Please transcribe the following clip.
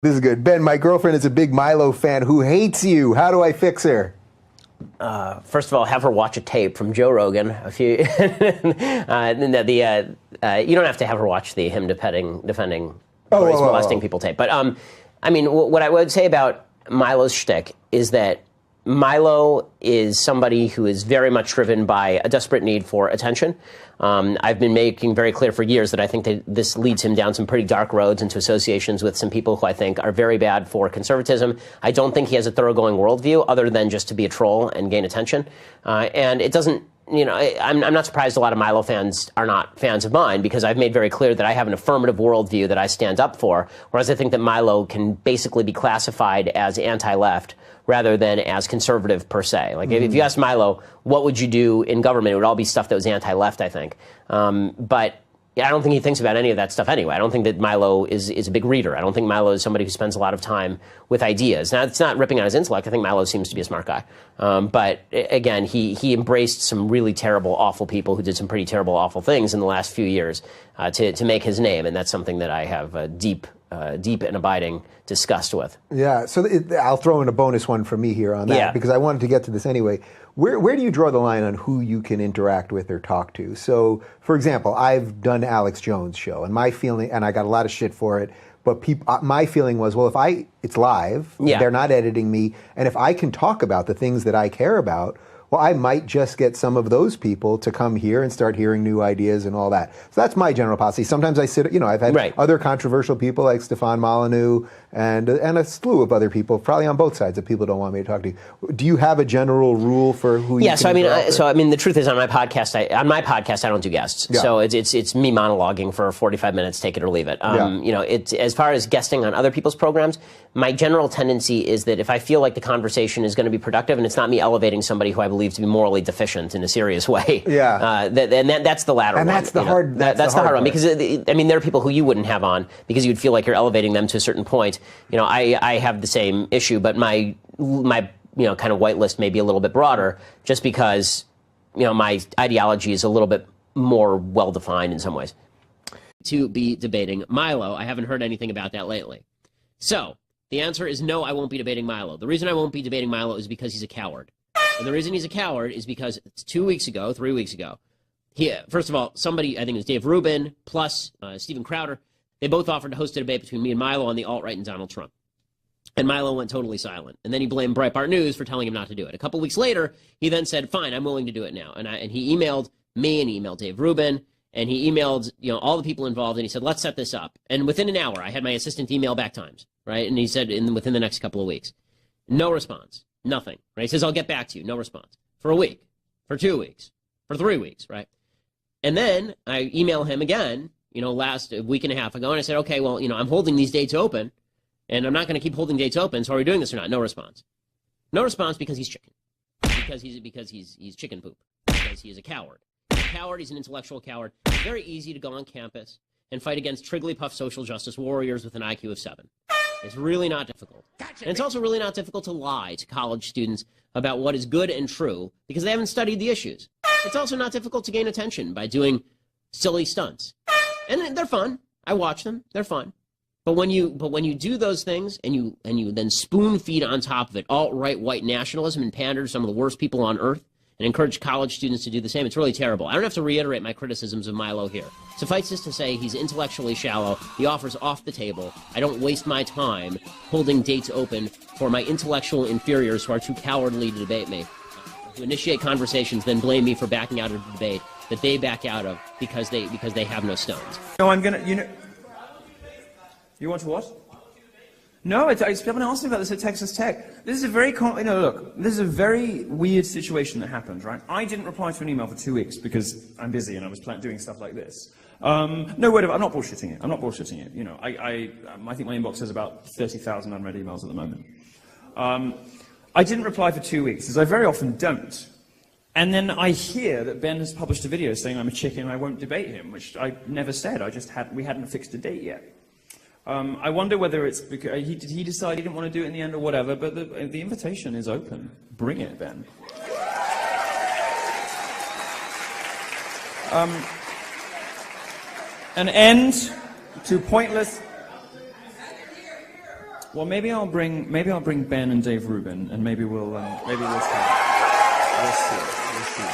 This is good. Ben, my girlfriend is a big Milo fan who hates you. How do I fix her? First of all, have her watch a tape from Joe Rogan. You don't have to have her watch the him defending molesting people tape. But I mean, what I would say about Milo's shtick is that Milo is somebody who is very much driven by a desperate need for attention. I've been making very clear for years that I think that this leads him down some pretty dark roads into associations with some people who I think are very bad for conservatism. I don't think he has a thoroughgoing worldview other than just to be a troll and gain attention. And it doesn't, I'm not surprised a lot of Milo fans are not fans of mine because I've made very clear that I have an affirmative worldview that I stand up for, whereas I think that Milo can basically be classified as anti-left rather than as conservative per se. Like if you ask Milo, what would you do in government? It would all be stuff that was anti-left, I think. But I don't think he thinks about any of that stuff anyway. I don't think that Milo is a big reader. I don't think Milo is somebody who spends a lot of time with ideas. Now, it's not ripping on his intellect. I think Milo seems to be a smart guy. But again, he embraced some really terrible, awful people who did some pretty terrible, awful things in the last few years to make his name. And that's something that I have deep and abiding disgust with. Yeah, so I'll throw in a bonus one for me here on that because I wanted to get to this anyway. Where do you draw the line on who you can interact with or talk to? So, for example, I've done Alex Jones' show, and my feeling, and I got a lot of shit for it, but my feeling was, well, it's live, they're not editing me, and if I can talk about the things that I care about, well, I might just get some of those people to come here and start hearing new ideas and all that. So that's my general policy. Sometimes I sit, I've had other controversial people like Stefan Molyneux and a slew of other people, probably on both sides, that people don't want me to talk to. Do you have a general rule for who you can I mean, the truth is on my podcast, I don't do guests. Yeah. So it's me monologuing for 45 minutes, take it or leave it. It's as far as guesting on other people's programs, my general tendency is that if I feel like the conversation is going to be productive and it's not me elevating somebody who I believe to be morally deficient in a serious way. Yeah. That's the latter one. And that's the hard. That's the hard one because there are people who you wouldn't have on because you'd feel like you're elevating them to a certain point. I have the same issue, but my kind of white list may be a little bit broader just because my ideology is a little bit more well defined in some ways. To be debating Milo, I haven't heard anything about that lately. So the answer is no, I won't be debating Milo. The reason I won't be debating Milo is because he's a coward. And the reason he's a coward is because 3 weeks ago, first of all, somebody, I think it was Dave Rubin plus Steven Crowder, they both offered to host a debate between me and Milo on the alt-right and Donald Trump. And Milo went totally silent. And then he blamed Breitbart News for telling him not to do it. A couple weeks later, he then said, fine, I'm willing to do it now. And he emailed me and he emailed Dave Rubin and he emailed all the people involved and he said, let's set this up. And within an hour, I had my assistant email back times, right? And he said within the next couple of weeks. No response. Nothing, right? He says, I'll get back to you. No response. For a week, for 2 weeks, for 3 weeks, right? And then I email him again, last week and a half ago, and I said, okay, well, I'm holding these dates open, and I'm not going to keep holding dates open, so are we doing this or not? No response. No response because he's chicken. Because he's chicken poop. Because he is a coward. He's a coward, he's an intellectual coward. It's very easy to go on campus and fight against Trigglypuff social justice warriors with an IQ of 7. It's really not difficult. And it's also really not difficult to lie to college students about what is good and true because they haven't studied the issues. It's also not difficult to gain attention by doing silly stunts. And they're fun. I watch them. They're fun. But when you do those things and you then spoon feed on top of it alt-right white nationalism and pander to some of the worst people on earth and encourage college students to do the same, it's really terrible. I don't have to reiterate my criticisms of Milo here. Suffice this to say, he's intellectually shallow. The offer's off the table. I don't waste my time holding dates open for my intellectual inferiors who are too cowardly to debate me, to initiate conversations, then blame me for backing out of the debate that they back out of because they have no stones. No, I'm gonna. You want to what? No, people been asking about this at Texas Tech. This is a very, this is a very weird situation that happened, right? I didn't reply to an email for 2 weeks because I'm busy and I was doing stuff like this. No word of, I'm not bullshitting it. I think my inbox has about 30,000 unread emails at the moment. I didn't reply for 2 weeks, as I very often don't. And then I hear that Ben has published a video saying I'm a chicken and I won't debate him, which I never said. We hadn't fixed a date yet. I wonder whether it's because he decided he didn't want to do it in the end or whatever, but the invitation is open. Bring it, Ben. An end to pointless... Well, maybe I'll bring Ben and Dave Rubin, and maybe we'll see. We'll see.